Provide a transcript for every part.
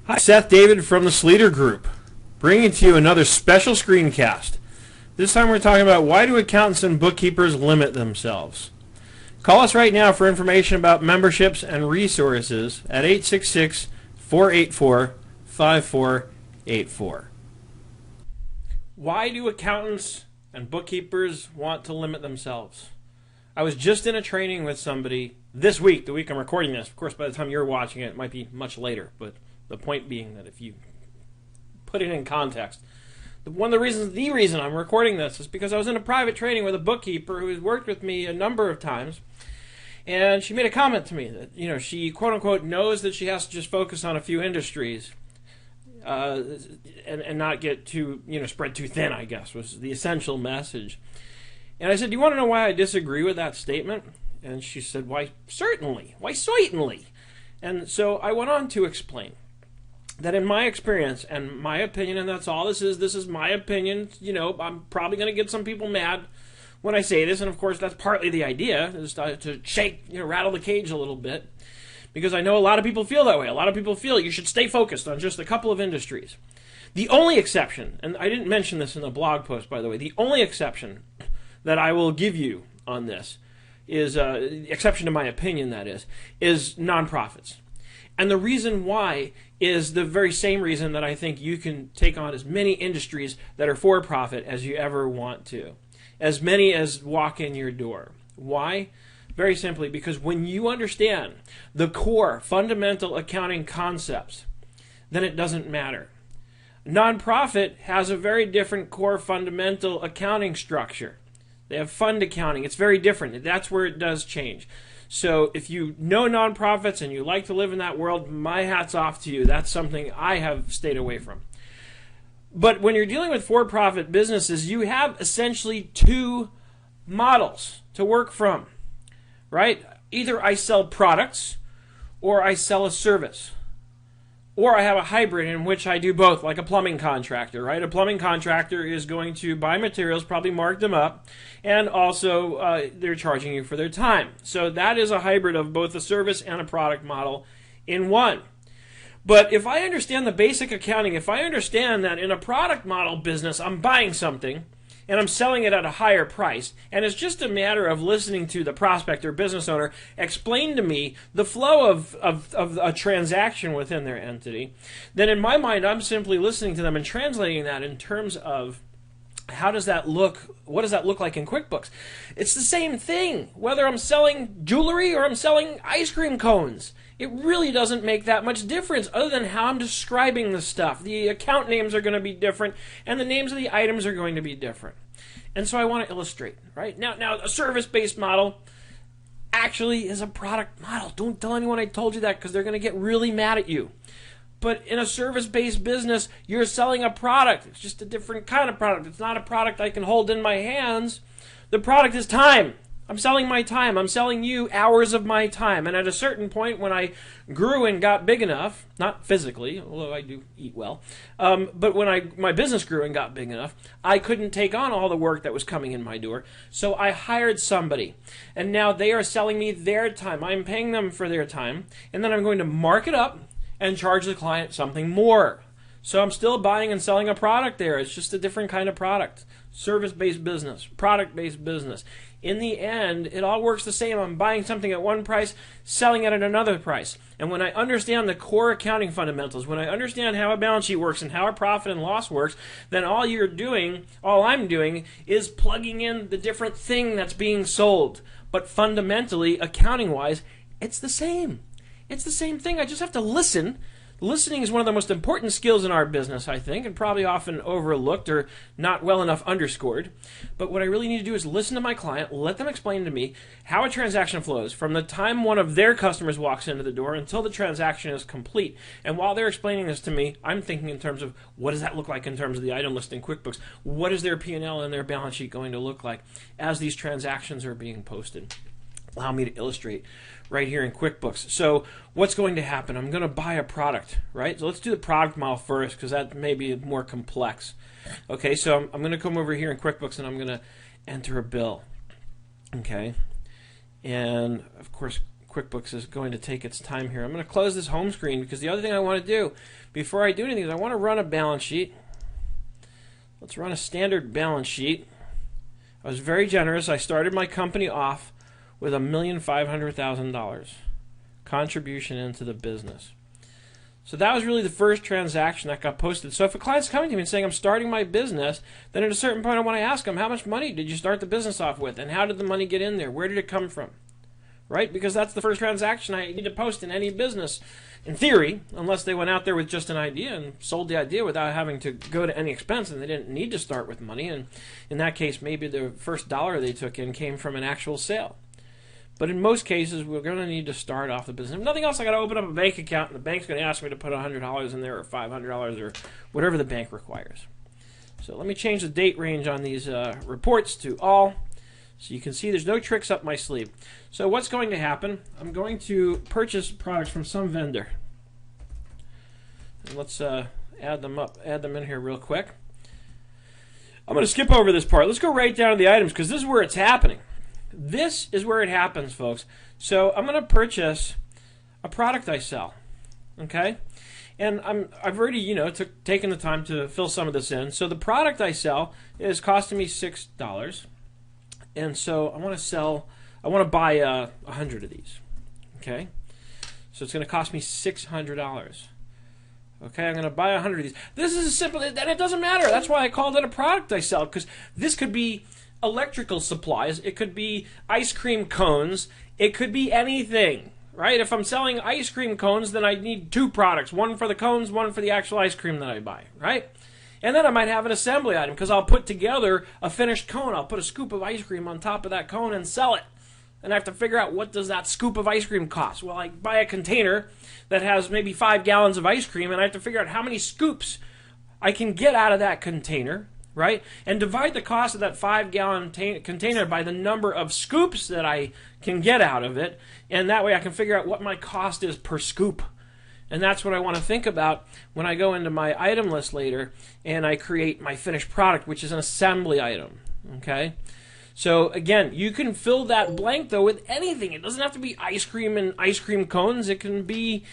Hi, Seth David from the Sleater Group, bringing to you another special screencast. This time we're talking about why do accountants and bookkeepers limit themselves. Call us right now for information about memberships and resources at 866-484-5484. Why do accountants and bookkeepers want to limit themselves? I was just in a training with somebody this week, the week I'm recording this. Of course, by the time you're watching it, it might be much later, but the point being that if you put it in context, the reason I'm recording this is because I was in a private training with a bookkeeper who has worked with me a number of times, and she made a comment to me that, she quote unquote knows that she has to just focus on a few industries and not get too, spread too thin, I guess, was the essential message. And I said, do you want to know why I disagree with that statement? And she said, why certainly. And so I went on to explain that in my experience and my opinion, and that's all this is my opinion. I'm probably going to get some people mad when I say this, and of course that's partly the idea, is to shake, rattle the cage a little bit, because I know a lot of people feel that way. A lot of people feel you should stay focused on just a couple of industries. The only exception, and I didn't mention this in the blog post, by the way, the only exception that I will give you on this is, exception to my opinion, that is nonprofits. And the reason why is the very same reason that I think you can take on as many industries that are for-profit as you ever want to. As many as walk in your door. Why? Very simply, because when you understand the core fundamental accounting concepts, then it doesn't matter. Nonprofit has a very different core fundamental accounting structure. They have fund accounting. It's very different. That's where it does change. So if you know nonprofits and you like to live in that world, my hat's off to you. That's something I have stayed away from. But when you're dealing with for-profit businesses, you have essentially two models to work from, right? Either I sell products or I sell a service. Or I have a hybrid in which I do both, like a plumbing contractor, right? A plumbing contractor is going to buy materials, probably mark them up, and also they're charging you for their time. So that is a hybrid of both a service and a product model in one. But if I understand the basic accounting, if I understand that in a product model business, I'm buying something and I'm selling it at a higher price, and it's just a matter of listening to the prospect or business owner explain to me the flow of a transaction within their entity, then in my mind I'm simply listening to them and translating that in terms of how does that look, what does that look like in QuickBooks? It's the same thing, whether I'm selling jewelry or I'm selling ice cream cones. It really doesn't make that much difference other than how I'm describing the stuff. The account names are going to be different, and the names of the items are going to be different. And so I want to illustrate, right? Now a service-based model actually is a product model. Don't tell anyone I told you that, because they're going to get really mad at you. But in a service-based business, you're selling a product. It's just a different kind of product. It's not a product I can hold in my hands. The product is time. I'm selling my time. I'm selling you hours of my time. And at a certain point, when I grew and got big enough, not physically, although I do eat well, but when my business grew and got big enough, I couldn't take on all the work that was coming in my door. So I hired somebody. And now they are selling me their time. I'm paying them for their time. And then I'm going to mark it up and charge the client something more. So I'm still buying and selling a product there. It's just a different kind of product. Service-based business, product-based business. In the end, it all works the same. I'm buying something at one price, selling it at another price. And when I understand the core accounting fundamentals, when I understand how a balance sheet works and how a profit and loss works, then all I'm doing is plugging in the different thing that's being sold. But fundamentally, accounting-wise, it's the same. It's the same thing. I just have to listen. Listening is one of the most important skills in our business, I think, and probably often overlooked or not well enough underscored. But what I really need to do is listen to my client, let them explain to me how a transaction flows from the time one of their customers walks into the door until the transaction is complete. And while they're explaining this to me, I'm thinking in terms of what does that look like in terms of the item list in QuickBooks? What is their P&L and their balance sheet going to look like as these transactions are being posted? Allow me to illustrate right here in QuickBooks. So what's going to happen? I'm going to buy a product, right? So let's do the product model first, because that may be more complex. Okay, so I'm going to come over here in QuickBooks and I'm going to enter a bill. Okay, and of course QuickBooks is going to take its time here. I'm going to close this home screen because the other thing I want to do before I do anything is I want to run a balance sheet. Let's run a standard balance sheet. I was very generous. I started my company off with $1,500,000 contribution into the business. So that was really the first transaction that got posted. So if a client's coming to me and saying, I'm starting my business, then at a certain point I want to ask them, how much money did you start the business off with? And how did the money get in there? Where did it come from? Right? Because that's the first transaction I need to post in any business, in theory, unless they went out there with just an idea and sold the idea without having to go to any expense and they didn't need to start with money. And in that case, maybe the first dollar they took in came from an actual sale. But in most cases, we're going to need to start off the business. If nothing else, I got to open up a bank account, and the bank's going to ask me to put $100 in there or $500 or whatever the bank requires. So let me change the date range on these reports to all, so you can see there's no tricks up my sleeve. So what's going to happen? I'm going to purchase products from some vendor. And let's add them in here real quick. I'm going to skip over this part. Let's go right down to the items because this is where it's happening. This is where it happens, folks. So I'm going to purchase a product I sell, okay? And I've already, taken the time to fill some of this in. So the product I sell is costing me $6, and so I want to buy 100 of these, okay? So it's going to cost me $600. Okay, I'm going to buy 100 of these. This is simple, and it doesn't matter. That's why I called it a product I sell, because this could be electrical supplies, it could be ice cream cones, it could be anything, right? If I'm selling ice cream cones, then I need two products, one for the cones, one for the actual ice cream that I buy, right? And then I might have an assembly item because I'll put together a finished cone. I'll put a scoop of ice cream on top of that cone and sell it. And I have to figure out, what does that scoop of ice cream cost? Well, I buy a container that has maybe 5 gallons of ice cream, and I have to figure out how many scoops I can get out of that container, right? And divide the cost of that 5-gallon container by the number of scoops that I can get out of it, and that way I can figure out what my cost is per scoop. And that's what I want to think about when I go into my item list later and I create my finished product, which is an assembly item, okay? So again, you can fill that blank though with anything. It doesn't have to be ice cream and ice cream cones. It can be,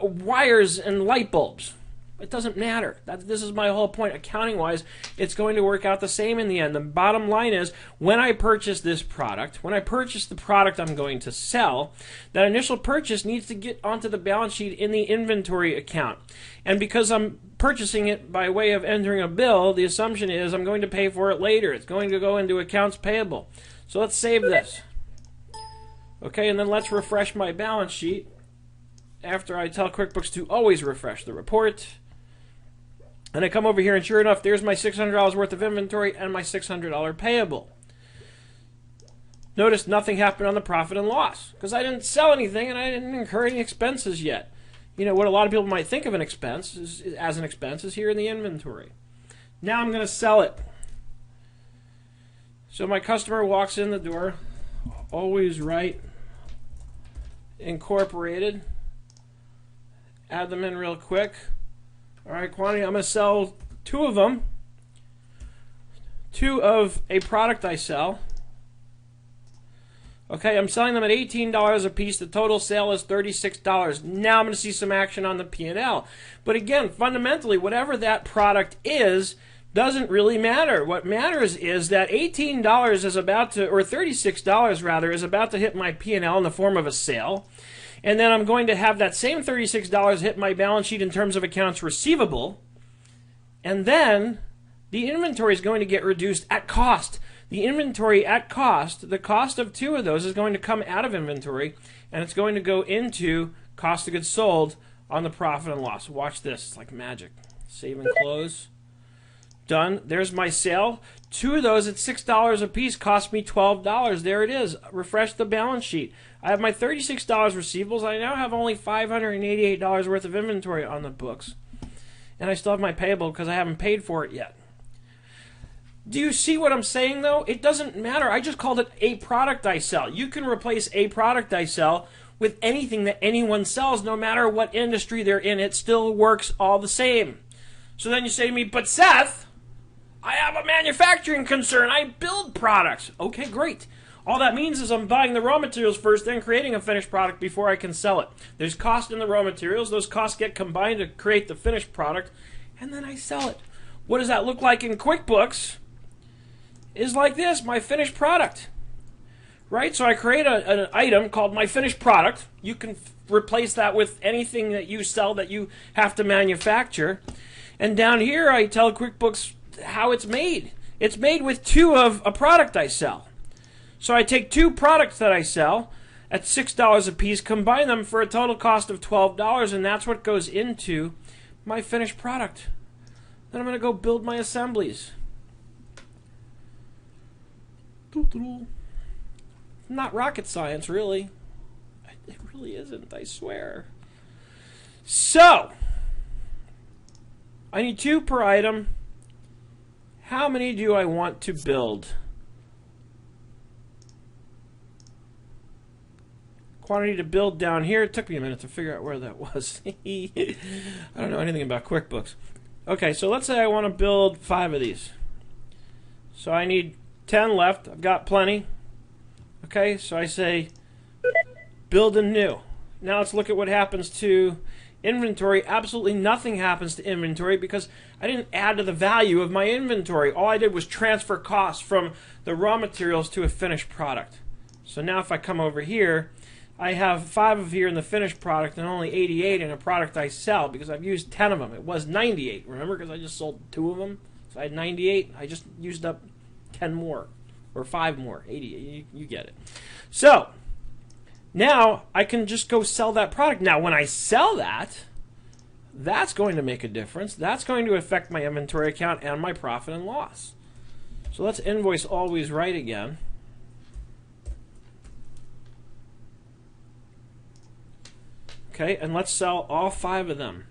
wires and light bulbs. It doesn't matter. This is my whole point. Accounting-wise, it's going to work out the same in the end. The bottom line is, when I purchase this product, when I purchase the product I'm going to sell, that initial purchase needs to get onto the balance sheet in the inventory account. And because I'm purchasing it by way of entering a bill, the assumption is I'm going to pay for it later. It's going to go into accounts payable. So let's save this. Okay, and then let's refresh my balance sheet after I tell QuickBooks to always refresh the report. And I come over here, and sure enough, there's my $600 worth of inventory and my $600 payable. Notice nothing happened on the profit and loss because I didn't sell anything and I didn't incur any expenses yet. What a lot of people might think of an expense as an expense is here in the inventory. Now I'm going to sell it. So my customer walks in the door, always right, incorporated. Add them in real quick. All right, quantity, I'm going to sell 2 of them. 2 of a product I sell. Okay, I'm selling them at $18 a piece. The total sale is $36. Now I'm going to see some action on the P&L. But again, fundamentally, whatever that product is doesn't really matter. What matters is that $18 is about to, or $36 rather, is about to hit my P&L in the form of a sale. And then I'm going to have that same $36 hit my balance sheet in terms of accounts receivable. And then the inventory is going to get reduced at cost. The inventory at cost, the cost of 2 of those is going to come out of inventory, and it's going to go into cost of goods sold on the profit and loss. Watch this. It's like magic. Save and close. Done. There's my sale. 2 of those at $6 a piece cost me $12. There it is. Refresh the balance sheet. I have my $36 receivables. I now have only $588 worth of inventory on the books. And I still have my payable because I haven't paid for it yet. Do you see what I'm saying, though? It doesn't matter. I just called it a product I sell. You can replace a product I sell with anything that anyone sells, no matter what industry they're in. It still works all the same. So then you say to me, but Seth, I have a manufacturing concern. I build products. Okay, great. All that means is I'm buying the raw materials first, then creating a finished product before I can sell it. There's cost in the raw materials. Those costs get combined to create the finished product, and then I sell it. What does that look like in QuickBooks? Is like this, my finished product. Right? So I create an item called my finished product. You can replace that with anything that you sell that you have to manufacture. And down here I tell QuickBooks how it's made. It's made with 2 of a product I sell. So I take 2 products that I sell at $6 a piece, combine them for a total cost of $12, and that's what goes into my finished product. Then I'm going to go build my assemblies. Not rocket science, really. It really isn't, I swear. So, I need 2 per item. How many do I want to build? Quantity to build down here. It took me a minute to figure out where that was. I don't know anything about QuickBooks. Okay, so let's say I want to build 5 of these. So I need 10 left. I've got plenty. Okay, so I say build a new. Now let's look at what happens to inventory. Absolutely nothing happens to inventory because I didn't add to the value of my inventory. All I did was transfer costs from the raw materials to a finished product. So now if I come over here, I have 5 of here in the finished product and only 88 in a product I sell because I've used 10 of them. It was 98, remember, because I just sold 2 of them. So I had 98. I just used up 10 more or 5 more, 80. You get it. So now I can just go sell that product. Now when I sell that, that's going to make a difference. That's going to affect my inventory account and my profit and loss. So let's invoice always right again. Okay, and let's sell all 5 of them.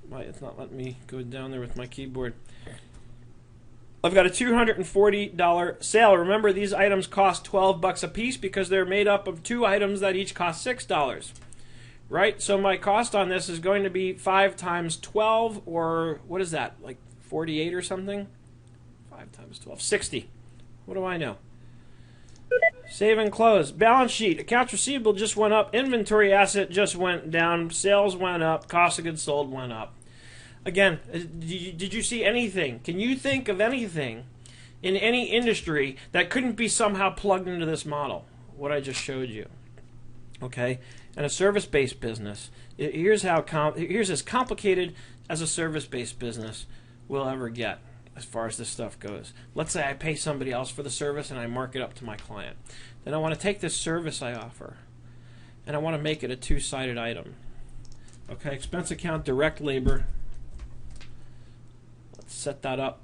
Why, it's not letting me go down there with my keyboard. I've got a $240 sale. Remember, these items cost $12 a piece because they're made up of 2 items that each cost $6. Right? So my cost on this is going to be 5 times 12, or what is that, like 48 or something? 5 times 12, 60. What do I know? Save and close. Balance sheet. Accounts receivable just went up. Inventory asset just went down. Sales went up. Cost of goods sold went up. Again, did you see anything? Can you think of anything in any industry that couldn't be somehow plugged into this model? What I just showed you. Okay? And a service-based business. Here's as complicated as a service-based business will ever get. As far as this stuff goes. Let's say I pay somebody else for the service and I mark it up to my client. Then I want to take this service I offer and I want to make it a 2-sided item. Okay, expense account, direct labor. Let's set that up.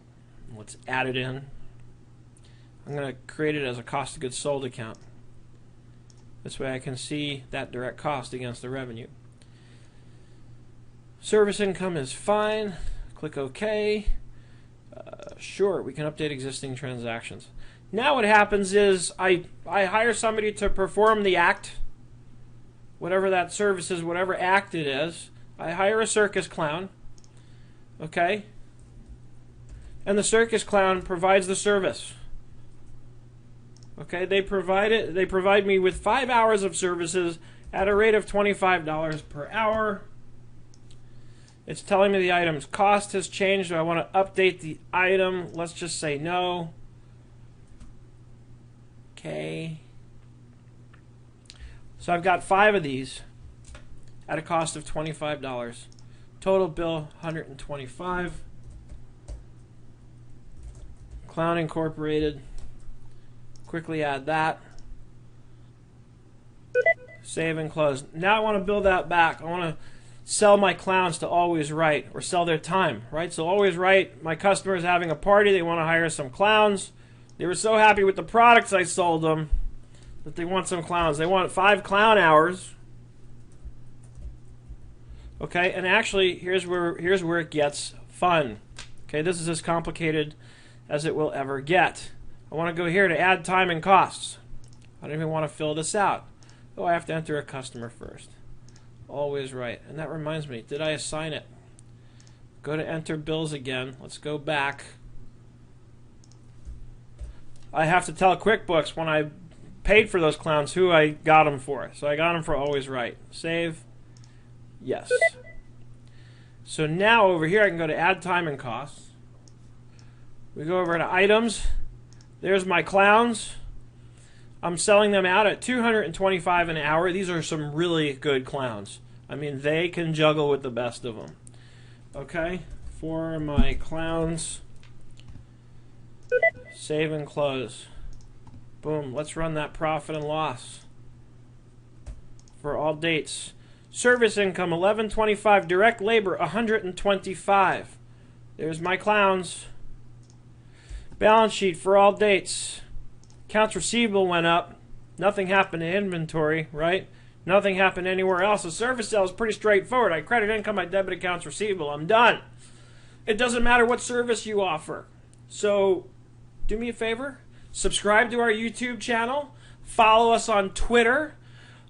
Let's add it in. I'm going to create it as a cost of goods sold account. This way I can see that direct cost against the revenue. Service income is fine. Click OK. Sure, we can update existing transactions. Now what happens is I hire somebody to perform the act, whatever that service is, whatever act it is. I hire a circus clown, okay? And the circus clown provides the service. Okay, they provide me with 5 hours of services at a rate of $25 per hour. It's telling me the item's cost has changed. Do I want to update the item? Let's just say no. Okay. So I've got 5 of these at a cost of $25. Total bill, $125. Clown Incorporated. Quickly add that. Save and close. Now I want to build that back. I want to sell my clowns to Always Right, or sell their time, right? So Always Right, my customer is having a party, they want to hire some clowns. They were so happy with the products I sold them that they want some clowns. They want 5 clown hours. Okay, and actually here's where it gets fun. Okay, this is as complicated as it will ever get. I want to go here to add time and costs. I don't even want to fill this out. Oh, I have to enter a customer first. Always Right. And that reminds me, did I assign it? Go to enter bills again. Let's go back. I have to tell QuickBooks when I paid for those clowns who I got them for. So I got them for Always Right. Save. Yes. So now over here I can go to Add Time and Costs. We go over to Items. There's my clowns. I'm selling them out at $225 an hour. These are some really good clowns. I mean, they can juggle with the best of them. Okay, for my clowns, save and close. Boom, let's run that profit and loss for all dates. Service income $11.25, direct labor $125. There's my clowns. Balance sheet for all dates. Accounts receivable went up. Nothing happened to inventory, right? Nothing happened anywhere else. The service sale is pretty straightforward. I credit income, I debit accounts receivable. I'm done. It doesn't matter what service you offer. So do me a favor. Subscribe to our YouTube channel. Follow us on Twitter.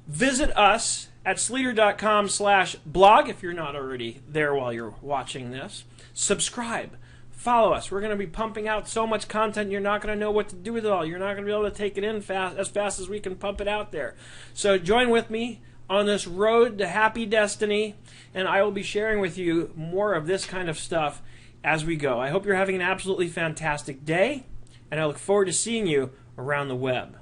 Visit us at sleater.com/blog if you're not already there while you're watching this. Subscribe. Follow us. We're going to be pumping out so much content you're not going to know what to do with it all. You're not going to be able to take it in as fast as we can pump it out there. So join with me on this road to happy destiny, and I will be sharing with you more of this kind of stuff as we go. I hope you're having an absolutely fantastic day, and I look forward to seeing you around the web.